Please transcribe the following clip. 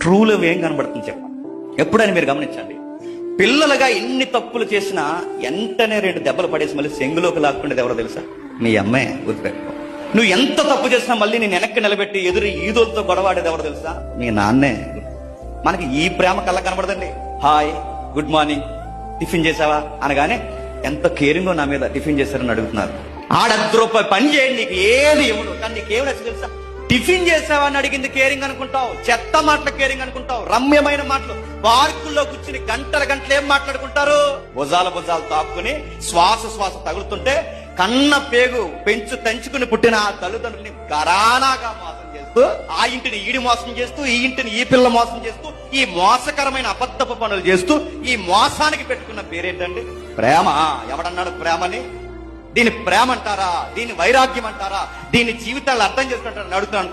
True love ఏం కనబడుతుంది చెప్పండి. ఎప్పుడైనా మీరు గమనించండి, పిల్లలుగా ఎన్ని తప్పులు చేసినా వెంటనే 2 దెబ్బలు పడేసి మళ్ళీ సెంగులోకి లాక్కుండేది ఎవరో తెలుసా? మీ అమ్మాయి. గుర్తుపెట్టుకో. నువ్వు ఎంత తప్పు చేసినా మళ్ళీ నేను వెనక్కి నిలబెట్టి ఎదురు ఈదోలతో గొడవాడేది ఎవరో తెలుసా? మీ నాన్నే. మనకి ఈ ప్రేమ కళ్ళ కనబడదండి. హాయ్, గుడ్ మార్నింగ్, టిఫిన్ చేసావా అనగానే ఎంత కేరింగో నా మీద. టిఫిన్ చేశారని అడుగుతున్నారు. ఆడ ₹10 పని చేయండి, నీకు ఏది ఇవ్వడు. కానీ నీకేం నచ్చి తెలుసా? టిఫిన్ చేసావా అని అడిగింది కేరింగ్ అనుకుంటావు, చెత్త మాటలు కేరింగ్ అనుకుంటావు, రమ్యమైన మాటలు. పార్కుల్లో కూర్చుని గంటలు ఏం మాట్లాడుకుంటారు? భుజాలు తాక్కుని శ్వాస తగులుతుంటే కన్న పేగు పెంచు తెంచుకుని పుట్టిన ఆ తల్లిదండ్రుల్ని గరానాగా మోసం చేస్తూ, ఆ ఇంటిని ఈడి మోసం చేస్తూ, ఈ ఇంటిని ఈ పిల్ల మోసం చేస్తూ, ఈ మోసకరమైన అబద్ధపు పనులు చేస్తూ, ఈ మోసానికి పెట్టుకున్న పేరేంటండి? ప్రేమ. ఎవడన్నాడు ప్రేమని? దీని ప్రేమ అంటారా? దీని వైరాగ్యం అంటారా? దీని జీవితాలు అర్థం చేసుకుంటారని అడుగుతున్నాను.